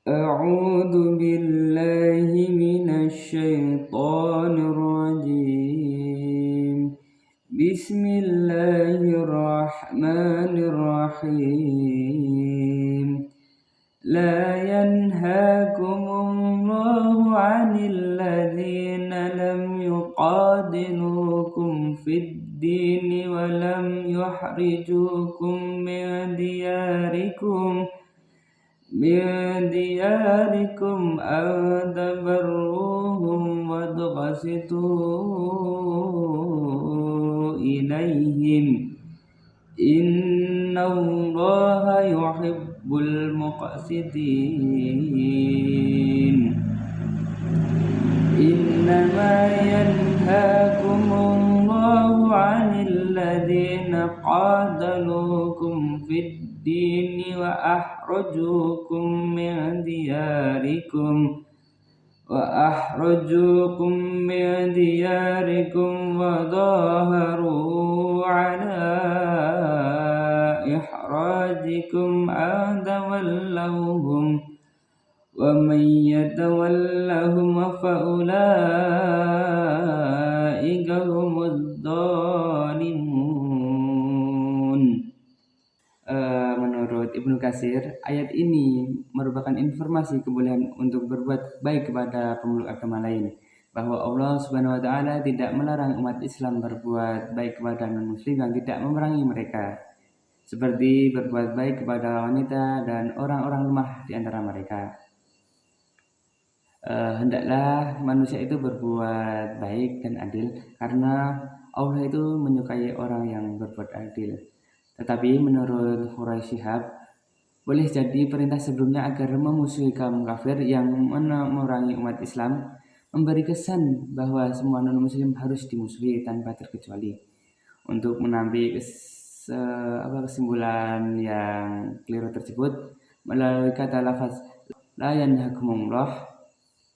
أعوذ بالله من الشيطان الرجيم. بسم الله الرحمن الرحيم. لا ينهاكم الله عن الذين لم يقاتلوكم في الدين ولم يخرجوكم من دياركم أن تبروهم وتقسطوا إليهم إن الله يحب المقسطين. إنما ينهاكم الله عن الذين قاتلوكم في الدين وأخرجوكم من دياركم وظاهروا على إخراجكم أن تولوهم ومن يتولهم فأولئك هم الظالمون. Menurut Ibnu Katsir, ayat ini merupakan informasi kebolehan untuk berbuat baik kepada pemeluk agama lain, bahwa Allah Subhanahu wa taala tidak melarang umat Islam berbuat baik kepada non-muslim yang tidak memerangi mereka, seperti berbuat baik kepada wanita dan orang-orang lemah di antara mereka. Hendaklah manusia itu berbuat baik dan adil, karena Allah itu menyukai orang yang berbuat adil. Tetapi menurut Hurai Shihab, boleh jadi perintah sebelumnya agar memusuhi kaum kafir yang memerangi umat Islam memberi kesan bahwa semua non-muslim harus dimusuhi tanpa terkecuali. Untuk menampi kesimpulan yang keliru tersebut, melalui kata lafaz la yanhakumullah,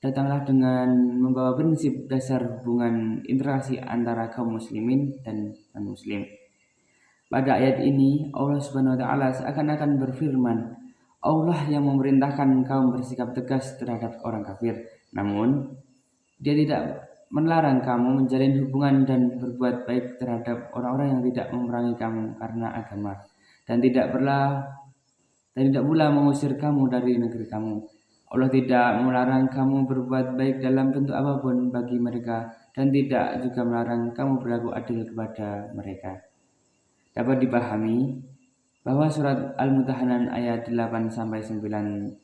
datanglah dengan membawa prinsip dasar hubungan interaksi antara kaum muslimin dan non-muslim. Pada ayat ini, Allah Subhanahu wa taala seakan-akan berfirman, Allah yang memerintahkan kaum bersikap tegas terhadap orang kafir. Namun, Dia tidak melarang kamu menjalin hubungan dan berbuat baik terhadap orang-orang yang tidak memerangi kamu karena agama, dan tidak pula mengusir kamu dari negeri kamu. Allah tidak melarang kamu berbuat baik dalam bentuk apapun bagi mereka, dan tidak juga melarang kamu berlaku adil kepada mereka. Dapat dipahami bahwa surat Al-Mumtahanah ayat 8-9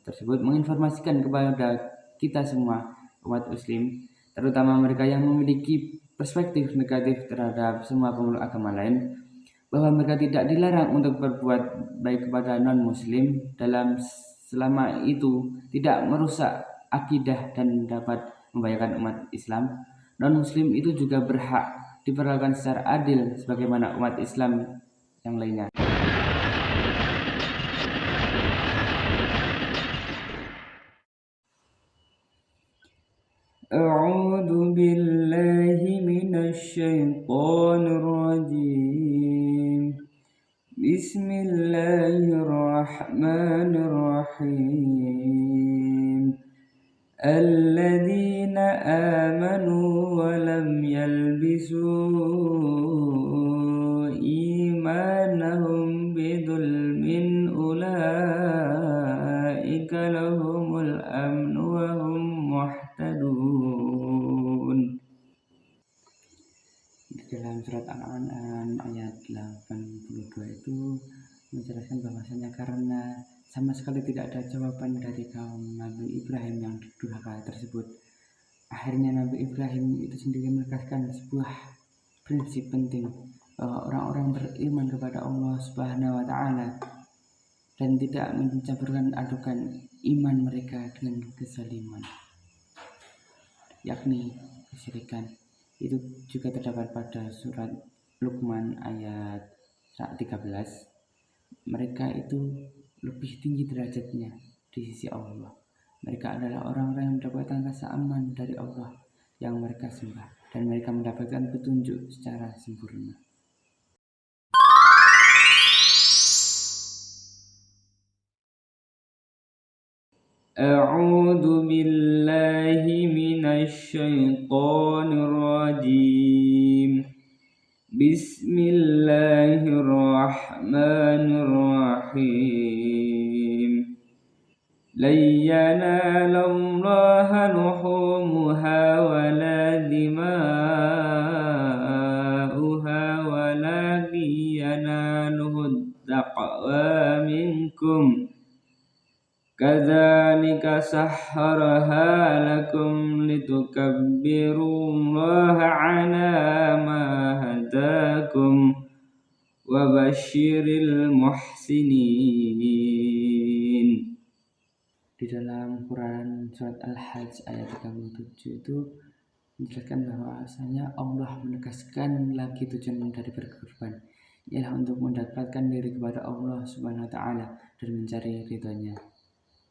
tersebut menginformasikan kepada kita semua umat muslim, terutama mereka yang memiliki perspektif negatif terhadap semua pemeluk agama lain, bahwa mereka tidak dilarang untuk berbuat baik kepada non-muslim selama itu tidak merusak akidah dan dapat membahayakan umat Islam. Non-muslim itu juga berhak diperlakukan secara adil sebagaimana umat Islam yang lainnya. A'udzu billahi minasy syaithanir rajim. Bismillahirrahmanirrahim. Alladzina amanu wa lam yalbisu imanahum bidzulmin ulaika lahumul amnu wa hum muhtadun. Di dalam surat Al-An'am ayat 82 itu menjelaskan bahwasanya karena sama sekali tidak ada jawaban dari kaum Nabi Ibrahim yang durhaka tersebut, akhirnya Nabi Ibrahim itu sendiri menegaskan sebuah prinsip penting, bahwa orang-orang beriman kepada Allah Subhanahu wa taala dan tidak mencampurkan adukan iman mereka dengan kezaliman, yakni kesyirikan. Itu juga terdapat pada surat Luqman ayat 13. Mereka itu lebih tinggi derajatnya di sisi Allah. Mereka adalah orang-orang yang mendapatkan rasa aman dari Allah yang mereka sembah, dan mereka mendapatkan petunjuk secara sempurna. A'udzu billahi minasy syaithanir rajim. Bismillahirrahmanirrahim. Lan yanalallaha luhumuha wala dima'uha walakin yanaluhu taqwa minkum. Kadzalika sahharaha lakum litukabbirullaha ala ma hadakum wa basyiril muhsinin. Di dalam Quran surat Al-Hajj ayat 37 itu menjelaskan bahwasanya Allah menegaskan lagi tujuan dari berkorban ialah untuk mendekatkan diri kepada Allah Subhanahu wa taala dan mencari ridhonya.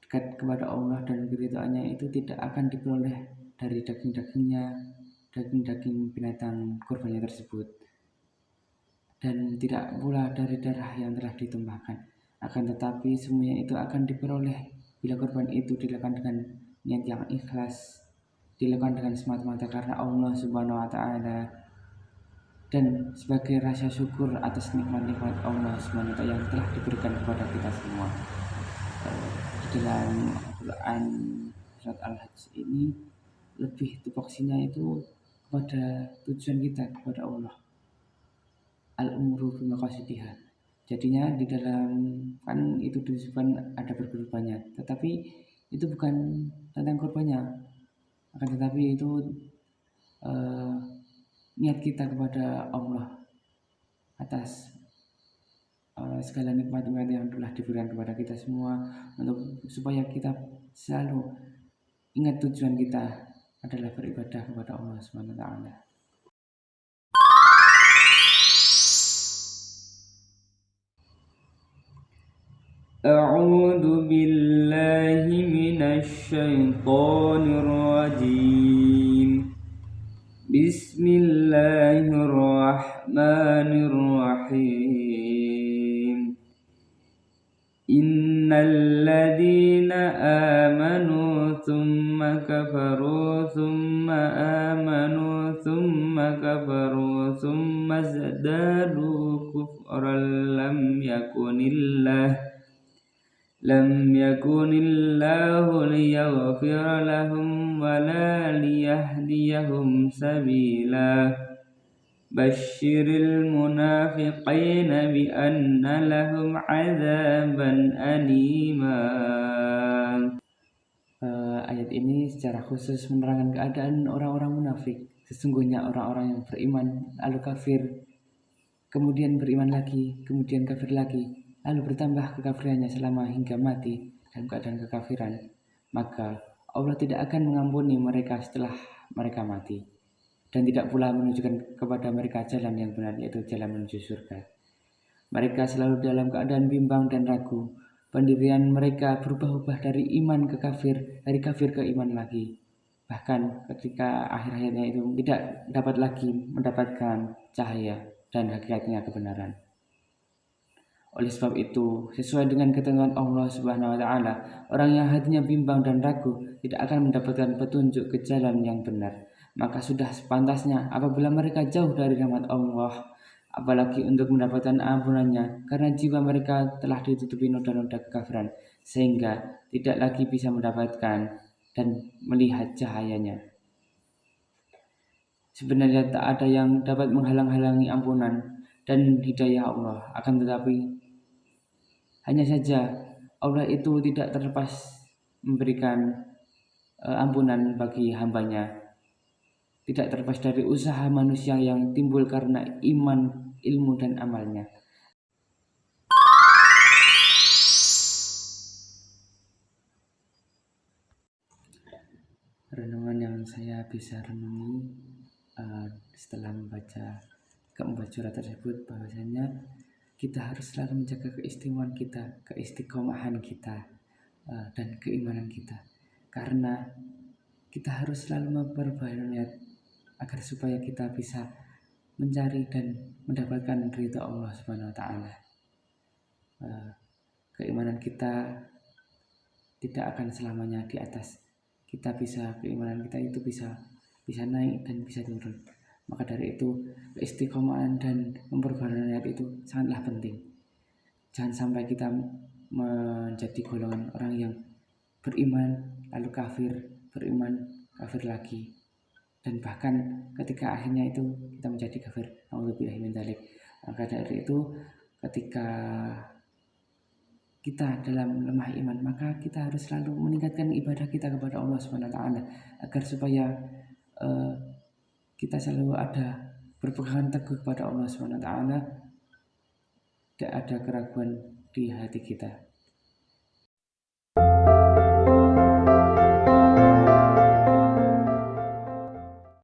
Dekat kepada Allah dan keridhaannya itu tidak akan diperoleh dari daging-daging binatang kurbannya tersebut, dan tidak pula dari darah yang telah ditumpahkan. Akan tetapi semuanya itu akan diperoleh bila korban itu dilakukan dengan niat yang ikhlas, dilakukan dengan semata-mata karena Allah Subhanahu wa taala dan sebagai rasa syukur atas nikmat-nikmat Allah Subhanahu wa taala yang telah diberikan kepada kita semua. Di dalam Al-Quran surat Al-Hajj ini lebih tupoksinya itu kepada tujuan kita kepada Allah, al-umuru bimaqasidiha. Jadinya di dalam kan itu disebutkan ada berkorbannya, tetapi itu bukan tentang korbannya, akan tetapi itu niat kita kepada Allah atas segala nikmat-nikmat yang telah diberikan kepada kita semua, untuk supaya kita selalu ingat tujuan kita adalah beribadah kepada Allah Subhanahu wa taala. A'udzu billahi minasy syaithanir rajim. Bismillahirrahmanirrahim. Innal ladzina amanu tsumma kafaru tsumma amanu tsumma kafaru tsumma zadu kufran lam yakunillahu liyaghfira lahum wala liyahdiyahum sabila. Basyiril munafiqina bi anna lahum adzaban alima. Ayat ini secara khusus menerangkan keadaan orang-orang munafik. Sesungguhnya orang-orang yang beriman lalu kafir, kemudian beriman lagi, kemudian kafir lagi, lalu bertambah kekafirannya selama hingga mati dalam keadaan kekafiran, maka Allah tidak akan mengampuni mereka setelah mereka mati, dan tidak pula menunjukkan kepada mereka jalan yang benar, yaitu jalan menuju surga. Mereka selalu dalam keadaan bimbang dan ragu. Pendirian mereka berubah-ubah dari iman ke kafir, dari kafir ke iman lagi. Bahkan ketika akhir hayatnya itu tidak dapat lagi mendapatkan cahaya dan hakikatnya kebenaran. Oleh sebab itu, sesuai dengan ketentuan Allah Subhanahu wa taala, orang yang hatinya bimbang dan ragu tidak akan mendapatkan petunjuk ke jalan yang benar. Maka sudah sepantasnya apabila mereka jauh dari rahmat Allah, apalagi untuk mendapatkan ampunannya, karena jiwa mereka telah ditutupi noda-noda kekafiran, sehingga tidak lagi bisa mendapatkan dan melihat cahayanya. Sebenarnya tak ada yang dapat menghalang-halangi ampunan dan hidayah Allah, akan tetapi hanya saja Allah itu tidak terlepas memberikan ampunan bagi hambanya, tidak terlepas dari usaha manusia yang timbul karena iman, ilmu, dan amalnya. Renungan yang saya bisa renungi setelah membaca keempat surat tersebut, bahwasanya kita harus selalu menjaga keistimewaan kita, keistiqomahan kita, dan keimanan kita, karena kita harus selalu memperbaiki niat agar supaya kita bisa mencari dan mendapatkan ridha Allah Subhanahu wa taala. Keimanan kita tidak akan selamanya di atas. Keimanan kita itu bisa naik dan bisa turun. Maka dari itu keistiqomahan dan memperbarui niat itu sangatlah penting. Jangan sampai kita menjadi golongan orang yang beriman lalu kafir, beriman kafir lagi, dan bahkan ketika akhirnya itu kita menjadi kafir. Nauzubillahi min dzalik. Maka dari itu ketika kita dalam lemah iman, maka kita harus selalu meningkatkan ibadah kita kepada Allah Subhanahu wa taala agar supaya kita selalu ada berpegang teguh kepada Allah Subhanahu wa taala, tidak ada keraguan di hati kita.